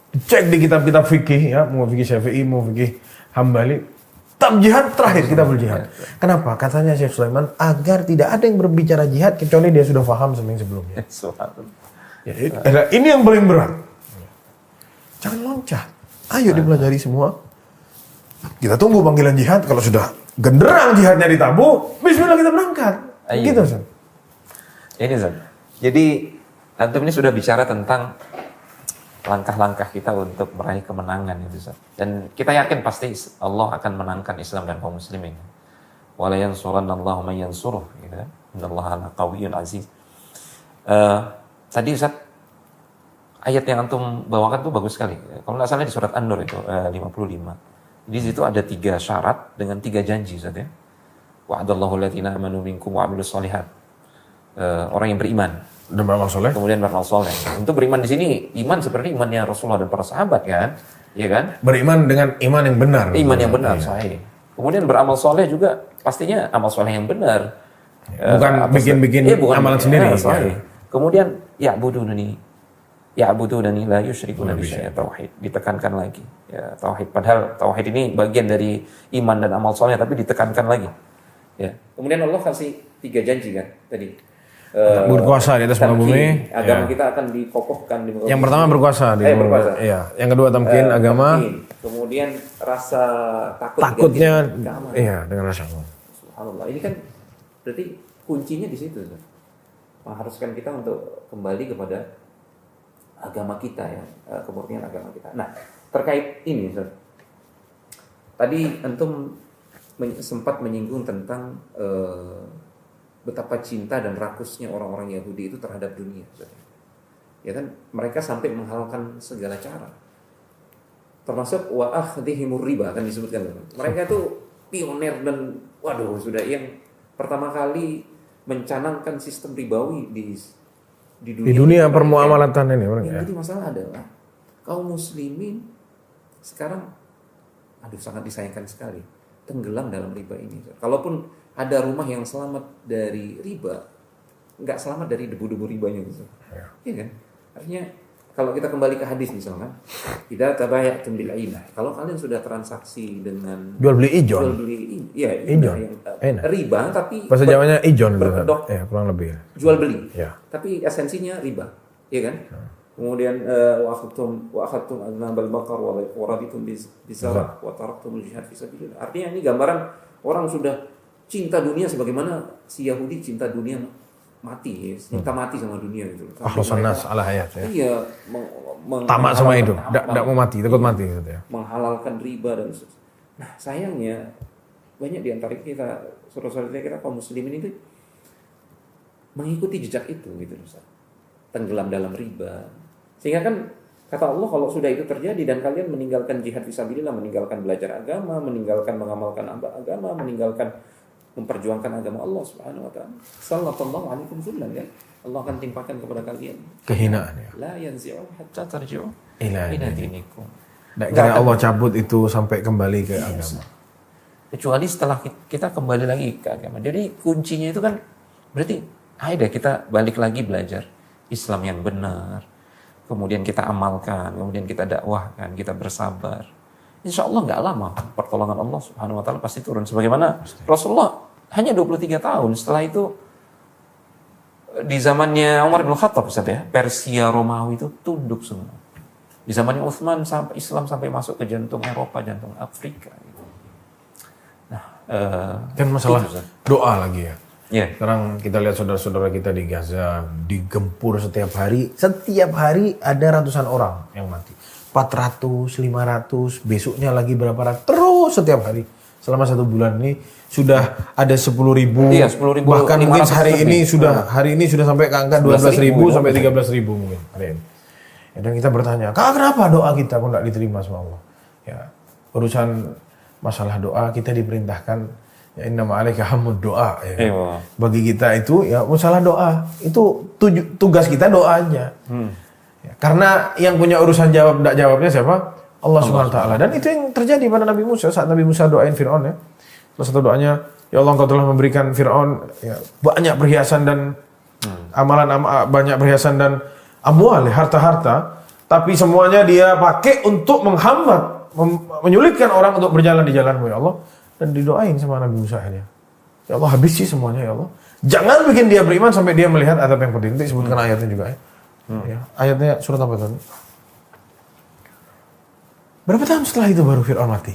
Cek di kitab-kitab fikih ya, mau fikih Syafi'i, mau fikih Hambali. Bab jihad terakhir kita berjihad. Kenapa? Katanya Syekh Sulaiman agar tidak ada yang berbicara jihad kecuali dia sudah paham sebelumnya. Ya, ini yang paling berat. Jangan loncat. Ayo dipelajari semua. Kita tunggu panggilan jihad. Kalau sudah genderang jihadnya ditabuh, bismillah kita berangkat. Gitu, Ustaz. Ini Ustaz. Jadi antum ini sudah bicara tentang langkah-langkah kita untuk meraih kemenangan itu Ustaz. Dan kita yakin pasti Allah akan menangkan Islam dan kaum muslimin. Wa la yansurannallahu man yansuruh, gitu kan. Innallaha laqawiyyun aziz. Tadi Ustaz, ayat yang antum bawakan tuh bagus sekali. Kalau nggak salah di surat An-Nur itu 55. Di situ ada 3 syarat dengan 3 janji Ustaz ya. Wa'adallahu alladziina amanu minkum wa 'amilus shalihat. Orang yang beriman dan beramal soleh. Kemudian beramal soleh. Untuk beriman di sini iman seperti imannya Rasulullah dan para sahabat kan, ya kan? Beriman dengan iman yang benar. Iman yang benar, sahih. Kemudian beramal soleh juga pastinya amal soleh yang benar. Bukan bikin-bikin amalan sendiri. Ya. Kemudian ya'budunani la yusyrikuna bi syai'in, tauhid. Ditekankan lagi. Ya, tauhid. Padahal tauhid ini bagian dari iman dan amal soleh tapi ditekankan lagi. Ya. Kemudian Allah kasih 3 janji kan tadi. Berkuasa di atas muka bumi. Agama kita akan dikokohkan di muka bumi. Yang pertama berkuasa di berkuasa. Iya. Yang kedua tamkin agama. Kemudian rasa takutnya iya dengan rasa Allah. Subhanallah. Ini kan berarti kuncinya di situ. Mengharuskan kita untuk kembali kepada agama kita ya, kemurnian agama kita. Nah, terkait ini Ustaz. Tadi antum sempat menyinggung tentang betapa cinta dan rakusnya orang-orang Yahudi itu terhadap dunia. Ya kan, mereka sampai menghalalkan segala cara. Termasuk wa akhdhihimur riba kan disebutkan. Mereka itu pioner dan sudah yang pertama kali mencanangkan sistem ribawi di dunia. Di dunia permuamalatan ini. Yang jadi masalah adalah kaum muslimin sekarang sangat disayangkan sekali tenggelam dalam riba ini. Kalaupun ada rumah yang selamat dari riba, nggak selamat dari debu-debu ribanya gitu. Iya kan? Artinya kalau kita kembali ke hadis misalkan, idza tabayatum bil ainah. Kalau kalian sudah transaksi dengan Jual beli ijon. jual beli iya Ijon. yang riba tapi Bahasa Jawanya ijon gitu. berkedok Ya, kurang lebih. jual beli. Ya. Tapi esensinya riba, iya kan? Kemudian wa akhadtum adnabal baqar wa raditum bizarah wa taraktumul jihad fi sabilillah. Artinya ini gambaran orang sudah cinta dunia sebagaimana si Yahudi cinta dunia mati, cinta mati sama dunia gitu. Akhlasan nas ala hayat ya. Iya, Tamak sama itu. Enggak mau mati, takut mati gitu ya. menghalalkan riba dan nah sayangnya banyak di antara kita saudara-saudara kita kaum muslimin itu mengikuti jejak itu gitu Ustaz. Tenggelam dalam riba. Sehingga kan kata Allah kalau sudah itu terjadi dan kalian meninggalkan jihad fisabilillah, meninggalkan belajar agama, meninggalkan mengamalkan agama, meninggalkan memperjuangkan agama Allah Subhanahu wa taala. Sallallahu alaikum zullan ya. Allah akan timpakan kepada kalian Kehinaan ya. la yanzi'u hatta tarji'u Ila ila dinikum. Karena Allah cabut itu sampai kembali ke agama. Kecuali setelah kita kembali lagi ke agama. Jadi kuncinya itu kan berarti ayo deh kita balik lagi belajar Islam yang benar. Kemudian kita amalkan, kemudian kita dakwahkan, kita bersabar. Insya Allah nggak lama pertolongan Allah Subhanahu wa taala pasti turun. Sebagaimana Rasulullah hanya 23 tahun setelah itu di zamannya Umar bin Khattab Ustaz ya, Persia Romawi itu tunduk semua. Di zamannya Utsman sampai Islam sampai masuk ke jantung Eropa, jantung Afrika gitu. Nah, Kan masalah itu, Ustaz. doa lagi ya. Ya. Sekarang kita lihat saudara-saudara kita di Gaza digempur setiap hari. Setiap hari ada ratusan orang yang mati. 400, 500, besoknya lagi berapa ratus. Terus setiap hari. Selama 1 bulan ini sudah ada 10.000. Iya, 10.000, Bahkan mungkin 500 hari lebih. ini sudah sampai ke angka 12.000 sampai 13.000 mungkin hari ini. Ya, dan kita bertanya, "Kak, kenapa doa kita kok enggak diterima sama Allah?" Ya, urusan masalah doa kita diperintahkan ya inna ma'alaika hamud doa ya. Iya. Bagi kita itu ya masalah doa. Itu tugas kita doa aja. Ya, karena yang punya urusan jawab enggak jawabnya siapa? Allah Subhanahu wa taala. Dan itu yang terjadi pada Nabi Musa saat Nabi Musa doain Firaun ya. Salah satu doanya, ya Allah Engkau telah memberikan Firaun ya, banyak perhiasan dan banyak perhiasan dan amwal, harta-harta, tapi semuanya dia pakai untuk menghambat, menyulitkan orang untuk berjalan di jalan-Mu ya Allah. Dan didoain sama Nabi Musa akhirnya. Ya Allah habisi semuanya ya Allah. Jangan bikin dia beriman sampai dia melihat azab yang pedih. Nanti sebutkan ayatnya juga ya. Ya, ayatnya surat apa tadi? Berapa tahun setelah itu baru Fir'aun mati?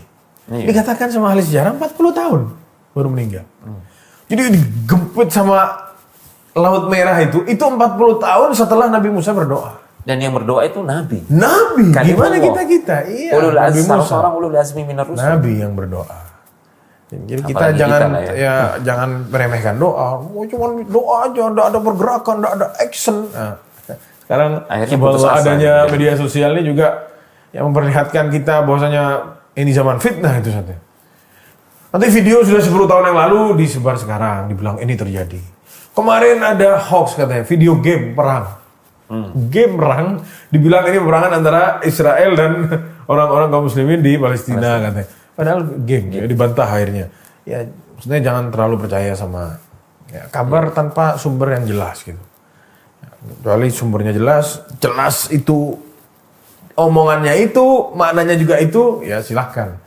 Iya. Dikatakan sama ahli sejarah 40 tahun baru meninggal. Jadi digempit sama Laut Merah itu 40 tahun setelah Nabi Musa berdoa. Dan yang berdoa itu Nabi. Nabi, gimana Kalimullah. kita? Iya, Ulul Nabi azmi, Musa. seorang ulul azmi minar rusul. Nabi yang berdoa. Jadi kita Apalagi jangan kita lah jangan meremehkan doa. Oh, cuma doa aja, enggak ada pergerakan, enggak ada action. Nah, sekarang Akhirnya putus subhanallah asa, adanya gitu. media sosial ini juga yang memperlihatkan kita bahwasanya ini zaman fitnah itu saja. Nanti video sudah 10 tahun yang lalu disebar sekarang, dibilang ini terjadi. Kemarin ada hoax katanya, video game perang. Game perang, dibilang ini peperangan antara Israel dan orang-orang kaum muslimin di Palestina katanya. Padahal game, ya, dibantah akhirnya. Ya, maksudnya jangan terlalu percaya sama ya, kabar tanpa sumber yang jelas gitu. Ya, kecuali sumbernya jelas itu omongannya itu, maknanya juga itu, ya silahkan.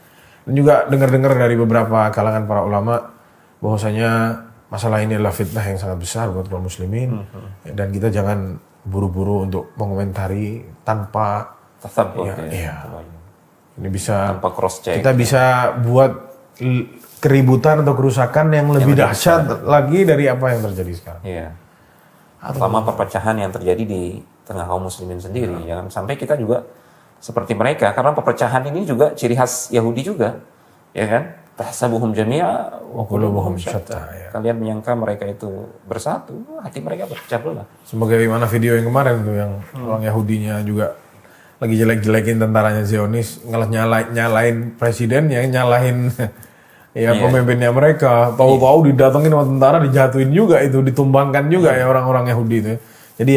Dan juga dengar-dengar dari beberapa kalangan para ulama bahwasanya masalah ini adalah fitnah yang sangat besar buat kaum muslimin. Dan kita jangan buru-buru untuk mengomentari tanpa Tasabbut. iya. Ini bisa Tanpa cross check. kita bisa buat keributan atau kerusakan yang lebih dahsyat lagi dari apa yang terjadi sekarang. Iya. Terutama perpecahan yang terjadi di tengah kaum muslimin sendiri. Jangan sampai kita juga seperti mereka, karena perpecahan ini juga ciri khas Yahudi juga, ya kan? Tahsabuhum jami'a wa qulubuhum syatta. ya. Kalian menyangka mereka itu bersatu, hati mereka berpecah belah. Sebagaimana video yang kemarin tuh yang orang Yahudinya juga lagi jelek-jelekin tentaranya Zionis, nyalain presiden yang nyalahin ya pemimpinnya mereka. Tahu-tahu didatengin sama tentara, dijatuhin juga itu, ditumbangkan juga ya orang-orang Yahudi itu. Jadi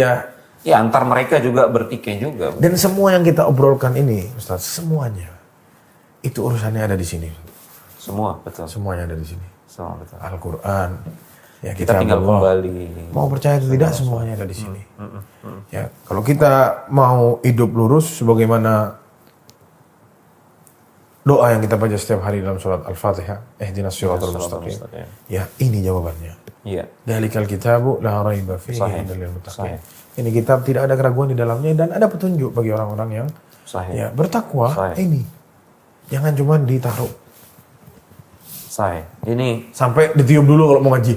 Ya antar mereka juga bertikai juga. dan semua yang kita obrolkan ini, Ustaz, semuanya itu urusannya ada di sini. Semua betul. Semuanya ada di sini. Semua betul. Al-Quran, Ya, kita tinggal kitabullah. kembali. Mau percaya atau tidak semuanya ada di sini. Ya, kalau kita mau hidup lurus sebagaimana doa yang kita baca setiap hari dalam surat Al-Fatihah, ihdinas siratal mustaqim. Ya, ini jawabannya. Iya. Dalikal kitabu la raiba fihi Sahih. hudal lil muttaqin. Sahih. Ini kitab tidak ada keraguan di dalamnya dan ada petunjuk bagi orang-orang yang Sahih. ya bertakwa. Sahih. Ini jangan cuma ditaruh Sahih. Ini sampai ditiup dulu kalau mau ngaji.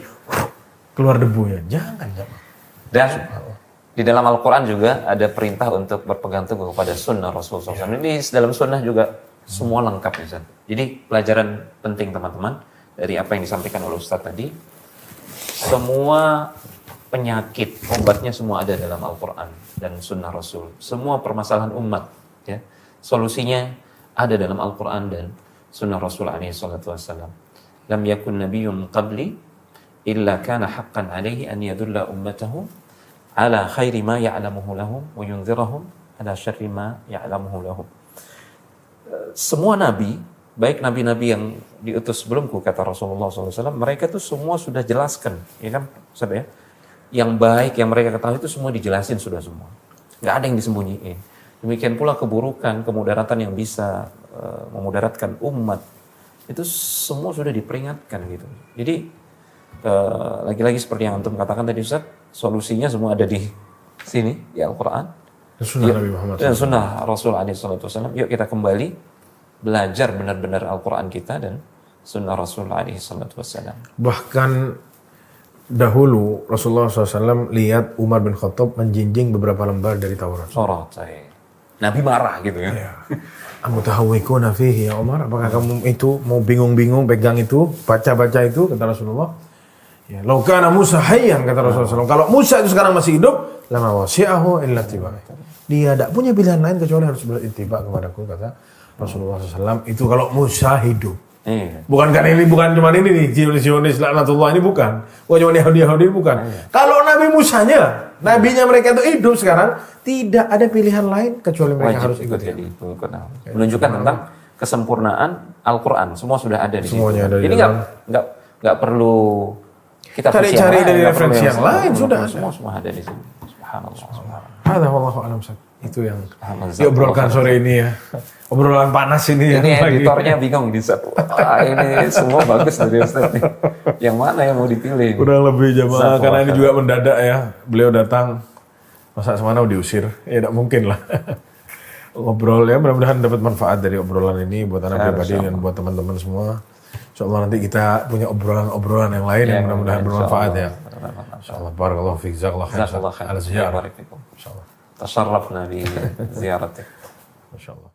Keluar debunya. Jangan. dan di dalam Al-Quran juga ada perintah untuk berpegang teguh kepada sunnah Rasulullah SAW. Ini dalam sunnah juga semua lengkap Ustaz. Jadi pelajaran penting teman-teman dari apa yang disampaikan oleh Ustaz tadi. Semua penyakit, obatnya semua ada dalam Al-Quran dan sunnah Rasul. Semua permasalahan umat, ya, solusinya ada dalam Al-Quran dan sunnah Rasul SAW. Lam yakun nabiyyun qabli illa kana haqqan alaihi an yadulla ummatahu ala khairi ma ya'lamuhu lahum wa yunzirahum ala syarri ma ya'lamuhu lahum. Semua nabi, baik nabi-nabi yang diutus sebelumku, kata Rasulullah SAW, mereka itu semua sudah jelaskan, ya kan, Ustaz ya? Yang baik yang mereka ketahui itu semua dijelasin sudah semua. Nggak ada yang disembunyiin. Demikian pula keburukan, kemudaratan yang bisa memudaratkan umat, itu semua sudah diperingatkan gitu. Jadi lagi-lagi seperti yang antum katakan tadi Ustaz, solusinya semua ada di sini, di Al-Quran. Sunnah Nabi Muhammad Dan sunnah Rasul SAW. Yuk kita kembali belajar benar-benar Al-Quran kita dan sunnah Rasul SAW. Bahkan dahulu Rasulullah SAW lihat Umar bin Khattab menjinjing beberapa lembar dari Taurat. Surat Nabi marah gitu ya. Amutahawwikuna fihi ya Umar, apakah kamu itu mau bingung-bingung pegang itu, baca-baca itu, kata Rasulullah. Ya, lau kana Musa hayyan, kata Rasulullah SAW. Kalau Musa itu sekarang masih hidup, lama wasi'ahu illa tiba. Dia tidak punya pilihan lain kecuali harus beritiba kepadaku, kata Rasulullah SAW. Itu kalau Musa hidup. Iya. Bukan kan ini, bukan cuma ini nih, Zionis laknatullah ini bukan. Bukan cuma Yahudi bukan. Kalau Nabi Musanya, nabinya mereka itu hidup sekarang, tidak ada pilihan lain kecuali mereka harus ikut. jadi pengikut. Menunjukkan tentang kesempurnaan Al-Quran. Semua sudah ada di situ. Semuanya ada di Ini dalam. nggak perlu kita Cari-cari dari referensi yang lain, sudah ada. Semua ada di sini. Subhanallah. Hadza wallahu a'lam. Itu yang Alhamdulillah. diobrolkan sore ini ya. Obrolan panas ini ya. Ini editornya bingung di Ustaz. Wah, ini semua bagus dari Ustaz nih. Yang mana yang mau dipilih? Kurang lebih jamaah, Ustaz, karena ini wah. juga mendadak ya. Beliau datang, masa semana diusir? Ya tidak mungkin lah. Ngobrol ya, mudah-mudahan dapat manfaat dari obrolan ini buat anak pribadi dan buat teman-teman semua. Insyaallah nanti kita punya obrolan-obrolan yang lain yang mudah-mudahan bermanfaat ya. Insyaallah. Barakallahu fiik, jazakallahu khairan. Jazakallah khair. Ala ziarah. Barakallahu fikum. Insyaallah. Tasarrafna bi ziyaratik. Insyaallah.